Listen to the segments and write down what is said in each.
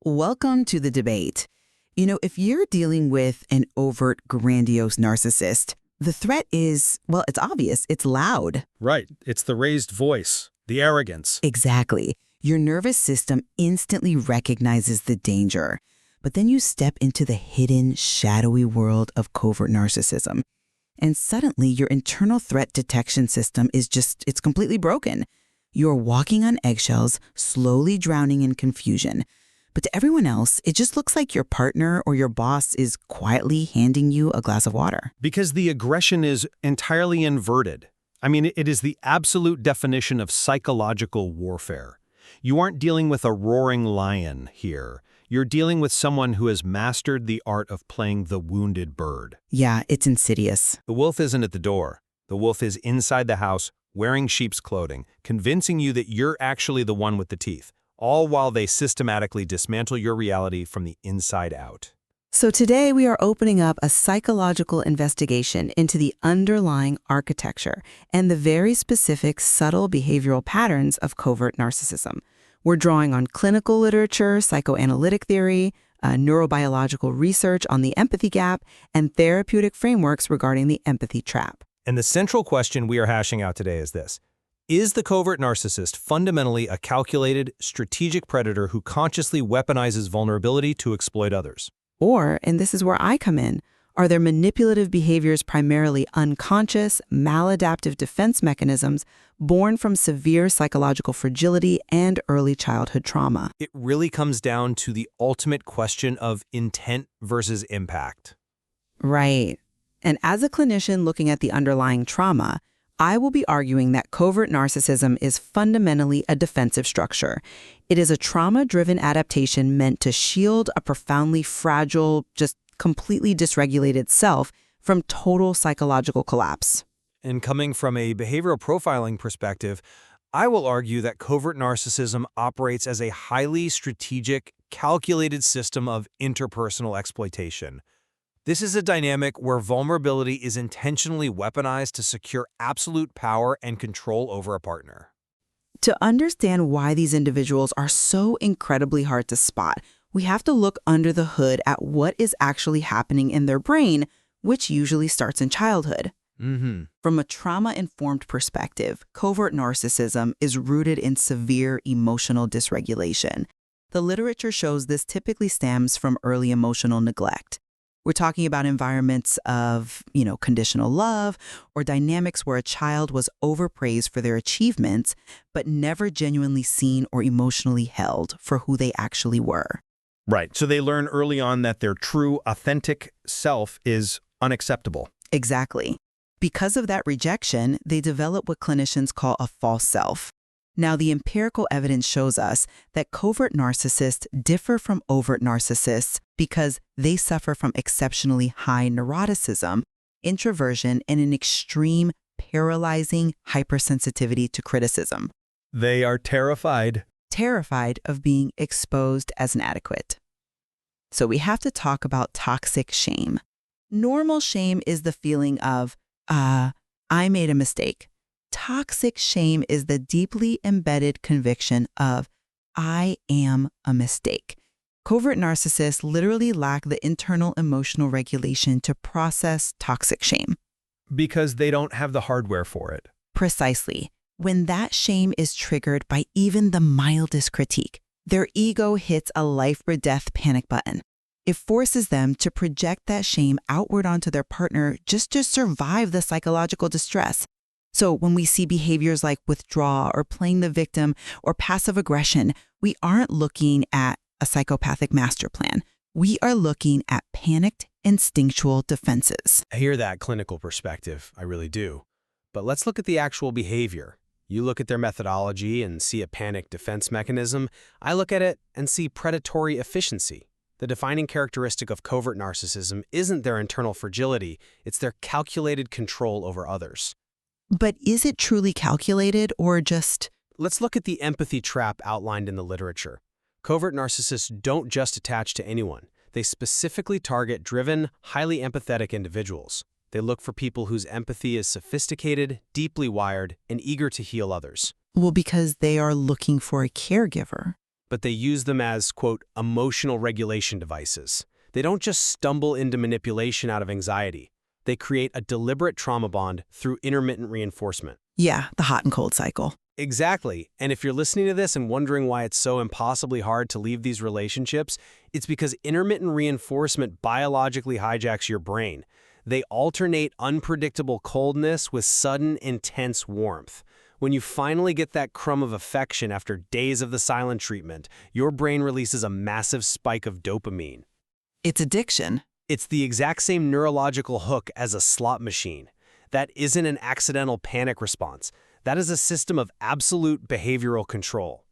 Welcome to the debate. If you're dealing with an overt, grandiose narcissist, the threat is, well, it's obvious. It's loud. Right. It's the raised voice, the arrogance. Exactly. Your nervous system instantly recognizes the danger. But then you step into the hidden, shadowy world of covert narcissism. And suddenly your internal threat detection system it's completely broken. You're walking on eggshells, slowly drowning in confusion. But to everyone else, it just looks like your partner or your boss is quietly handing you a glass of water. Because the aggression is entirely inverted. It is the absolute definition of psychological warfare. You aren't dealing with a roaring lion here. You're dealing with someone who has mastered the art of playing the wounded bird. Yeah, it's insidious. The wolf isn't at the door. The wolf is inside the house, wearing sheep's clothing, convincing you that you're actually the one with the teeth, all while they systematically dismantle your reality from the inside out. So today we are opening up a psychological investigation into the underlying architecture and the very specific subtle behavioral patterns of covert narcissism. We're drawing on clinical literature, psychoanalytic theory, neurobiological research on the empathy gap, and therapeutic frameworks regarding the empathy trap. And the central question we are hashing out today is this. Is the covert narcissist fundamentally a calculated, strategic predator who consciously weaponizes vulnerability to exploit others? Or, and this is where I come in, are their manipulative behaviors primarily unconscious, maladaptive defense mechanisms born from severe psychological fragility and early childhood trauma? It really comes down to the ultimate question of intent versus impact. Right. And as a clinician looking at the underlying trauma, I will be arguing that covert narcissism is fundamentally a defensive structure. It is a trauma-driven adaptation meant to shield a profoundly fragile, just completely dysregulated self from total psychological collapse. And coming from a behavioral profiling perspective, I will argue that covert narcissism operates as a highly strategic, calculated system of interpersonal exploitation. This is a dynamic where vulnerability is intentionally weaponized to secure absolute power and control over a partner. To understand why these individuals are so incredibly hard to spot, we have to look under the hood at what is actually happening in their brain, which usually starts in childhood. From a trauma-informed perspective, covert narcissism is rooted in severe emotional dysregulation. The literature shows this typically stems from early emotional neglect. We're talking about environments of, conditional love or dynamics where a child was overpraised for their achievements, but never genuinely seen or emotionally held for who they actually were. Right. So they learn early on that their true, authentic self is unacceptable. Exactly. Because of that rejection, they develop what clinicians call a false self. Now, the empirical evidence shows us that covert narcissists differ from overt narcissists because they suffer from exceptionally high neuroticism, introversion, and an extreme, paralyzing hypersensitivity to criticism. They are terrified Of being exposed as inadequate. So we have to talk about toxic shame. Normal shame is the feeling of, I made a mistake. Toxic shame is the deeply embedded conviction of, I am a mistake. Covert narcissists literally lack the internal emotional regulation to process toxic shame. because they don't have the hardware for it. Precisely. When that shame is triggered by even the mildest critique, their ego hits a life or death panic button. It forces them to project that shame outward onto their partner just to survive the psychological distress. So when we see behaviors like withdraw or playing the victim or passive aggression, we aren't looking at a psychopathic master plan. We are looking at panicked, instinctual defenses. I hear that clinical perspective, I really do. But let's look at the actual behavior. You look at their methodology and see a panic defense mechanism. I look at it and see predatory efficiency. The defining characteristic of covert narcissism isn't their internal fragility, it's their calculated control over others. But is it truly calculated or just... Let's look at the empathy trap outlined in the literature. Covert narcissists don't just attach to anyone. They specifically target driven, highly empathetic individuals. They look for people whose empathy is sophisticated, deeply wired, and eager to heal others. Well, because they are looking for a caregiver. but they use them as, quote, emotional regulation devices. They don't just stumble into manipulation out of anxiety. They create a deliberate trauma bond through intermittent reinforcement. Yeah, the hot and cold cycle. Exactly. And if you're listening to this and wondering why it's so impossibly hard to leave these relationships, it's because intermittent reinforcement biologically hijacks your brain. They alternate unpredictable coldness with sudden, intense warmth. When you finally get that crumb of affection after days of the silent treatment, your brain releases a massive spike of dopamine. It's addiction. It's the exact same neurological hook as a slot machine. That isn't an accidental panic response. That is a system of absolute behavioral control.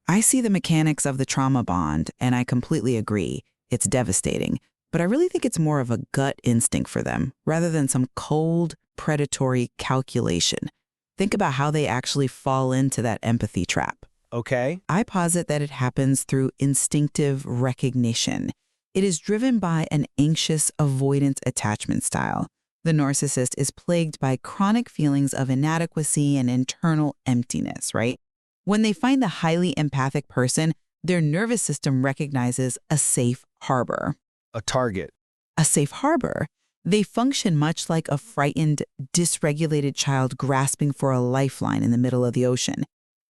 I see the mechanics of the trauma bond, and I completely agree. It's devastating. But I really think it's more of a gut instinct for them, rather than some cold, predatory calculation. Think about how they actually fall into that empathy trap. Okay? I posit that it happens through instinctive recognition. It is driven by an anxious avoidance attachment style. The narcissist is plagued by chronic feelings of inadequacy and internal emptiness, right? When they find the highly empathic person, their nervous system recognizes a safe harbor. A target. A safe harbor. They function much like a frightened, dysregulated child grasping for a lifeline in the middle of the ocean.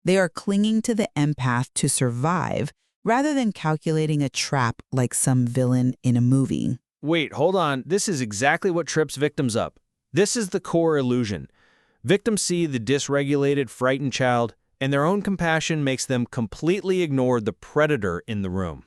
They are clinging to the empath to survive, rather than calculating a trap like some villain in a movie. Wait, hold on. This is exactly what trips victims up. This is the core illusion. Victims see the dysregulated, frightened child, and their own compassion makes them completely ignore the predator in the room.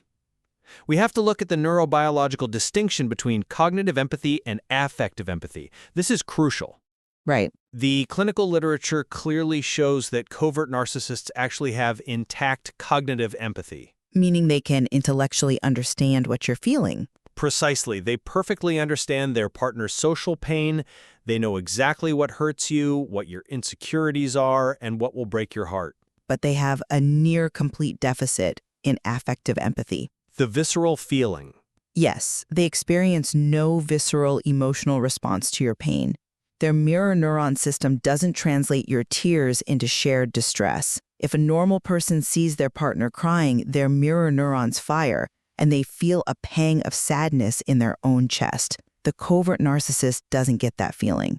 We have to look at the neurobiological distinction between cognitive empathy and affective empathy. This is crucial. Right. The clinical literature clearly shows that covert narcissists actually have intact cognitive empathy. Meaning they can intellectually understand what you're feeling. Precisely. They perfectly understand their partner's social pain. They know exactly what hurts you, what your insecurities are, and what will break your heart. But they have a near complete deficit in affective empathy. The visceral feeling. Yes, they experience no visceral emotional response to your pain. Their mirror neuron system doesn't translate your tears into shared distress. If a normal person sees their partner crying, their mirror neurons fire, and they feel a pang of sadness in their own chest. The covert narcissist doesn't get that feeling.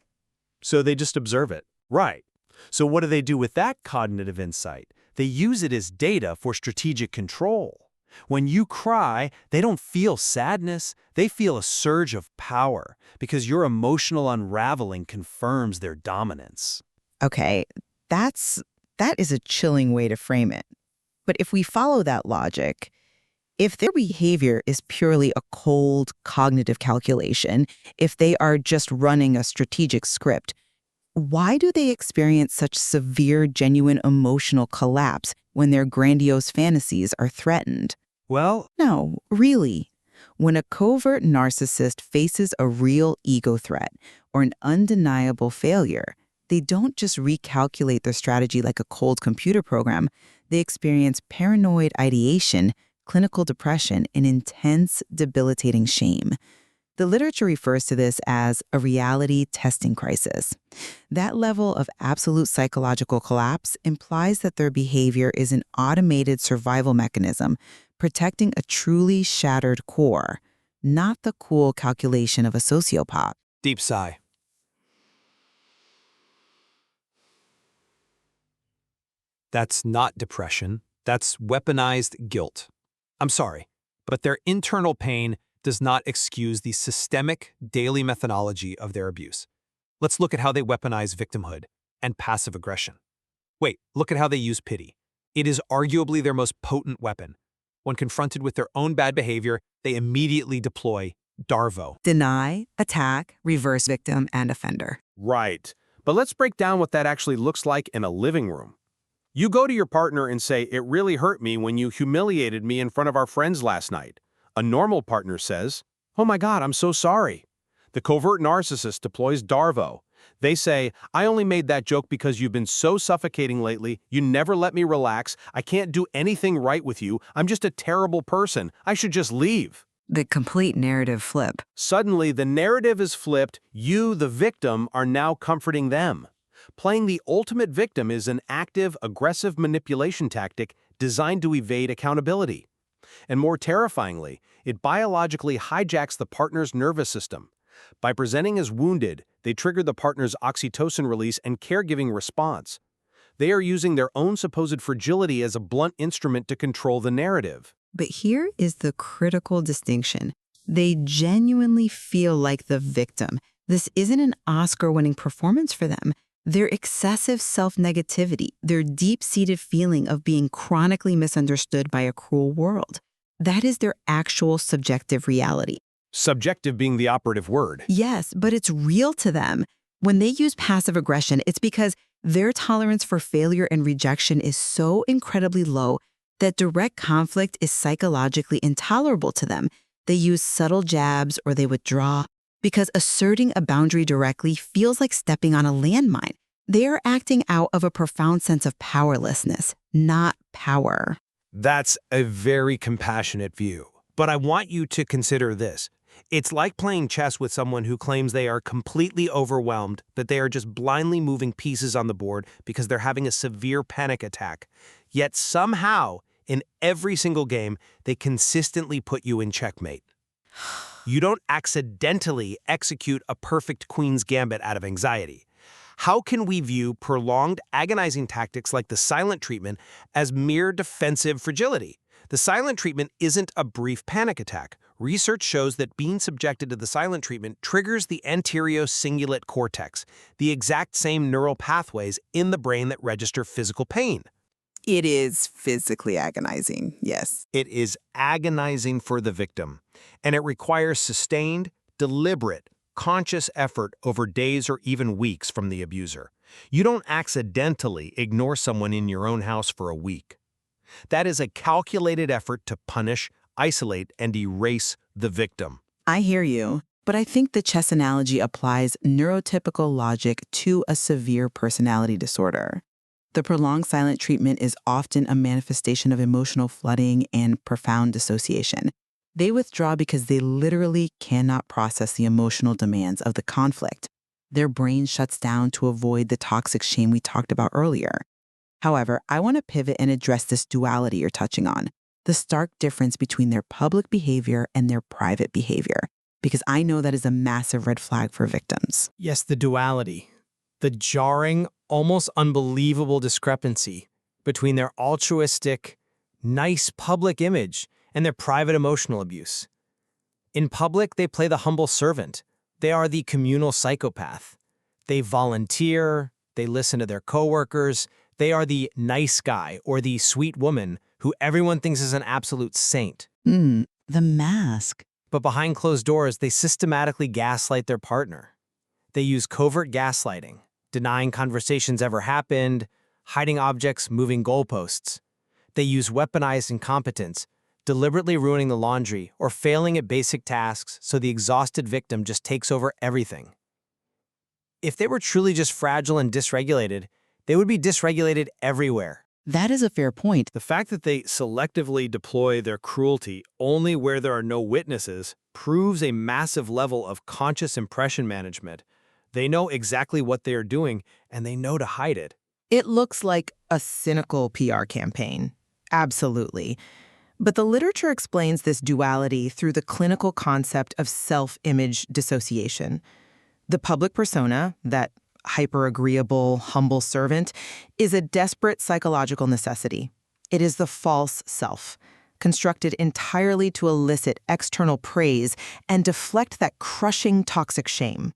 So they just observe it. Right. So what do they do with that cognitive insight? They use it as data for strategic control. When you cry, they don't feel sadness. They feel a surge of power because your emotional unraveling confirms their dominance. Okay, that is a chilling way to frame it. But if we follow that logic, if their behavior is purely a cold cognitive calculation, if they are just running a strategic script, why do they experience such severe, genuine emotional collapse when their grandiose fantasies are threatened? Well, No, really. When a covert narcissist faces a real ego threat or an undeniable failure, they don't just recalculate their strategy like a cold computer program. They experience paranoid ideation, clinical depression, and intense, debilitating shame. The literature refers to this as a reality testing crisis. That level of absolute psychological collapse implies that their behavior is an automated survival mechanism, protecting a truly shattered core, not the cool calculation of a sociopath. Deep sigh. That's not depression. That's weaponized guilt. I'm sorry, but their internal pain does not excuse the systemic, daily methodology of their abuse. Let's look at how they weaponize victimhood and passive aggression. Wait, look at how they use pity. It is arguably their most potent weapon. When confronted with their own bad behavior, they immediately deploy DARVO. Deny, attack, reverse victim, and offender. right. But let's break down what that actually looks like in a living room. You go to your partner and say, "It really hurt me when you humiliated me in front of our friends last night." A normal partner says, "Oh my God, I'm so sorry." The covert narcissist deploys DARVO. They say, "I only made that joke because you've been so suffocating lately. You never let me relax. I can't do anything right with you. I'm just a terrible person. I should just leave." The complete narrative flip. Suddenly, the narrative is flipped. You, the victim, are now comforting them. Playing the ultimate victim is an active, aggressive manipulation tactic designed to evade accountability. And more terrifyingly, it biologically hijacks the partner's nervous system. By presenting as wounded, they trigger the partner's oxytocin release and caregiving response. They are using their own supposed fragility as a blunt instrument to control the narrative. But here is the critical distinction. They genuinely feel like the victim. This isn't an Oscar-winning performance for them. Their excessive self-negativity, their deep-seated feeling of being chronically misunderstood by a cruel world, that is their actual subjective reality. Subjective being the operative word. Yes, but it's real to them. When they use passive aggression, it's because their tolerance for failure and rejection is so incredibly low that direct conflict is psychologically intolerable to them. They use subtle jabs or they withdraw because asserting a boundary directly feels like stepping on a landmine. They are acting out of a profound sense of powerlessness, not power. That's a very compassionate view. But I want you to consider this. It's like playing chess with someone who claims they are completely overwhelmed, that they are just blindly moving pieces on the board because they're having a severe panic attack. Yet somehow, in every single game, they consistently put you in checkmate. You don't accidentally execute a perfect queen's gambit out of anxiety. How can we view prolonged, agonizing tactics like the silent treatment as mere defensive fragility? The silent treatment isn't a brief panic attack. Research shows that being subjected to the silent treatment triggers the anterocingulate cortex, the exact same neural pathways in the brain that register physical pain. It is physically agonizing, yes. It is agonizing for the victim, and it requires sustained, deliberate, conscious effort over days or even weeks from the abuser. You don't accidentally ignore someone in your own house for a week. That is a calculated effort to punish, isolate, and erase the victim. I hear you, but I think the chess analogy applies neurotypical logic to a severe personality disorder. The prolonged silent treatment is often a manifestation of emotional flooding and profound dissociation. They withdraw because they literally cannot process the emotional demands of the conflict. Their brain shuts down to avoid the toxic shame we talked about earlier. However, I want to pivot and address this duality you're touching on, the stark difference between their public behavior and their private behavior, because I know that is a massive red flag for victims. Yes, the duality. The jarring, almost unbelievable discrepancy between their altruistic, nice public image and their private emotional abuse. In public, they play the humble servant. They are the communal psychopath. They volunteer, they listen to their coworkers, they are the nice guy or the sweet woman who everyone thinks is an absolute saint. The mask. But behind closed doors, they systematically gaslight their partner. They use covert gaslighting, denying conversations ever happened, hiding objects, moving goalposts. They use weaponized incompetence, deliberately ruining the laundry or failing at basic tasks so the exhausted victim just takes over everything. If they were truly just fragile and dysregulated, they would be dysregulated everywhere. That is a fair point. The fact that they selectively deploy their cruelty only where there are no witnesses proves a massive level of conscious impression management. They know exactly what they are doing, and they know to hide it. It looks like a cynical PR campaign. Absolutely. But the literature explains this duality through the clinical concept of self-image dissociation. The public persona, that hyper-agreeable, humble servant, is a desperate psychological necessity. It is the false self, constructed entirely to elicit external praise and deflect that crushing toxic shame.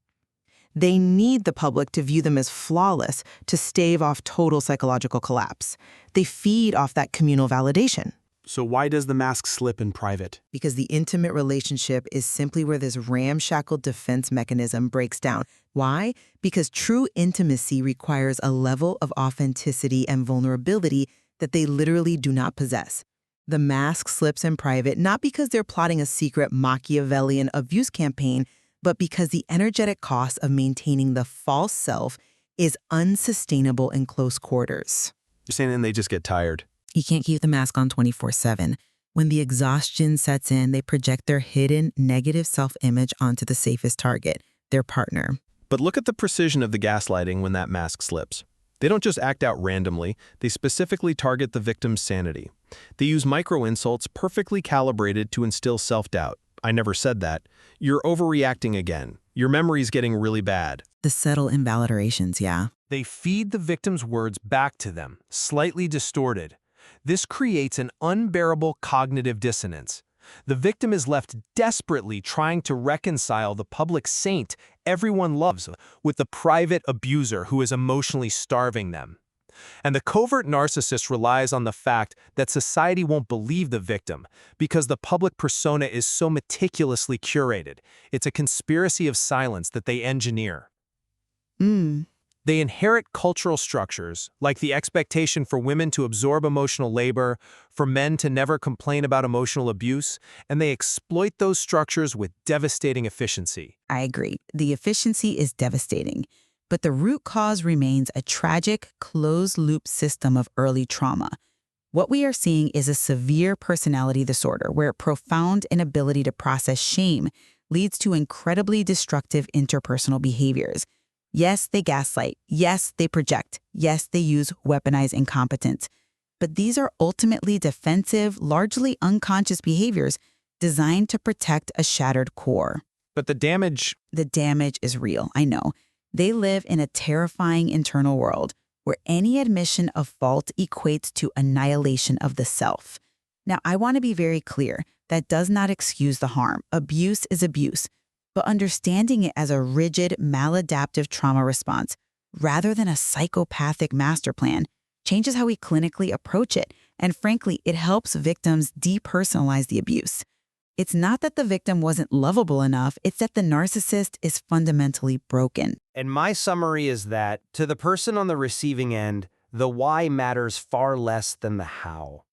They need the public to view them as flawless to stave off total psychological collapse. They feed off that communal validation. So why does the mask slip in private? Because the intimate relationship is simply where this ramshackle defense mechanism breaks down. Why? Because true intimacy requires a level of authenticity and vulnerability that they literally do not possess. The mask slips in private not because they're plotting a secret Machiavellian abuse campaign, but because the energetic cost of maintaining the false self is unsustainable in close quarters. You're saying then they just get tired. You can't keep the mask on 24/7. When the exhaustion sets in, they project their hidden negative self-image onto the safest target, their partner. But look at the precision of the gaslighting when that mask slips. They don't just act out randomly, they specifically target the victim's sanity. They use micro-insults perfectly calibrated to instill self-doubt. I never said that. You're overreacting again. Your memory's getting really bad. The subtle invalidations, yeah. They feed the victim's words back to them, slightly distorted. This creates an unbearable cognitive dissonance. The victim is left desperately trying to reconcile the public saint everyone loves with the private abuser who is emotionally starving them. And the covert narcissist relies on the fact that society won't believe the victim because the public persona is so meticulously curated. It's a conspiracy of silence that they engineer. They inherit cultural structures, like the expectation for women to absorb emotional labor, for men to never complain about emotional abuse, and they exploit those structures with devastating efficiency. I agree. The efficiency is devastating. But the root cause remains a tragic, closed-loop system of early trauma. What we are seeing is a severe personality disorder where profound inability to process shame leads to incredibly destructive interpersonal behaviors. Yes, they gaslight. Yes, they project. Yes, they use weaponized incompetence. But these are ultimately defensive, largely unconscious behaviors designed to protect a shattered core. But the damage is real, I know. They live in a terrifying internal world where any admission of fault equates to annihilation of the self. Now, I want to be very clear. That does not excuse the harm. Abuse is abuse. But understanding it as a rigid, maladaptive trauma response, rather than a psychopathic master plan, changes how we clinically approach it. And frankly, it helps victims depersonalize the abuse. It's not that the victim wasn't lovable enough, it's that the narcissist is fundamentally broken. And my summary is that, to the person on the receiving end, the why matters far less than the how.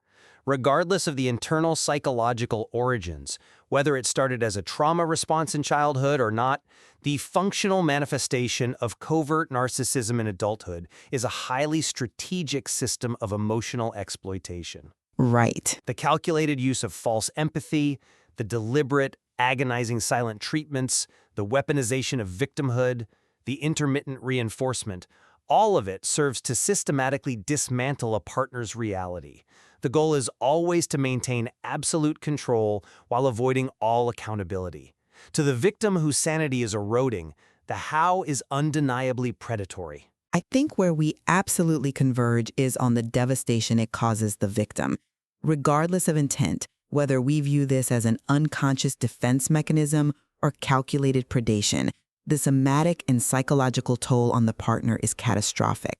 Regardless of the internal psychological origins, whether it started as a trauma response in childhood or not, the functional manifestation of covert narcissism in adulthood is a highly strategic system of emotional exploitation. Right. The calculated use of false empathy, the deliberate, agonizing silent treatments, the weaponization of victimhood, the intermittent reinforcement, all of it serves to systematically dismantle a partner's reality. The goal is always to maintain absolute control while avoiding all accountability. To the victim whose sanity is eroding, the how is undeniably predatory. I think where we absolutely converge is on the devastation it causes the victim. Regardless of intent, whether we view this as an unconscious defense mechanism or calculated predation, the somatic and psychological toll on the partner is catastrophic.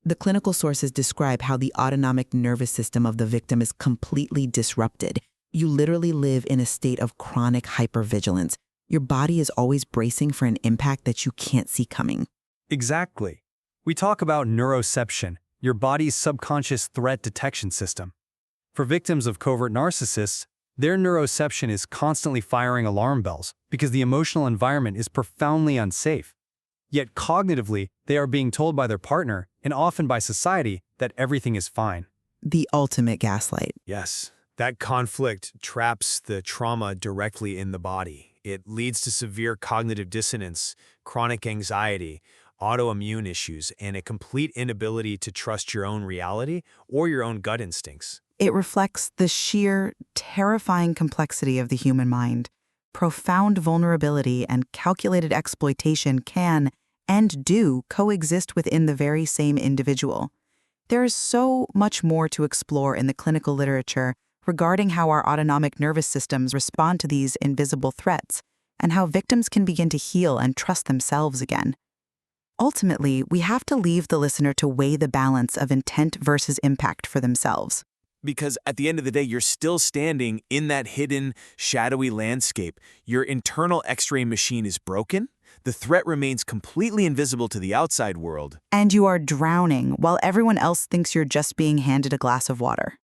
The clinical sources describe how the autonomic nervous system of the victim is completely disrupted. You literally live in a state of chronic hypervigilance. Your body is always bracing for an impact that you can't see coming. Exactly. We talk about neuroception, your body's subconscious threat detection system. For victims of covert narcissists, their neuroception is constantly firing alarm bells because the emotional environment is profoundly unsafe. Yet cognitively, they are being told by their partner, and often by society, that everything is fine. The ultimate gaslight. Yes, that conflict traps the trauma directly in the body. It leads to severe cognitive dissonance, chronic anxiety, autoimmune issues, and a complete inability to trust your own reality or your own gut instincts. It reflects the sheer, terrifying complexity of the human mind. Profound vulnerability and calculated exploitation can and do coexist within the very same individual. There is so much more to explore in the clinical literature regarding how our autonomic nervous systems respond to these invisible threats and how victims can begin to heal and trust themselves again. Ultimately, we have to leave the listener to weigh the balance of intent versus impact for themselves. Because at the end of the day, you're still standing in that hidden, shadowy landscape. Your internal X-ray machine is broken. The threat remains completely invisible to the outside world. And you are drowning while everyone else thinks you're just being handed a glass of water.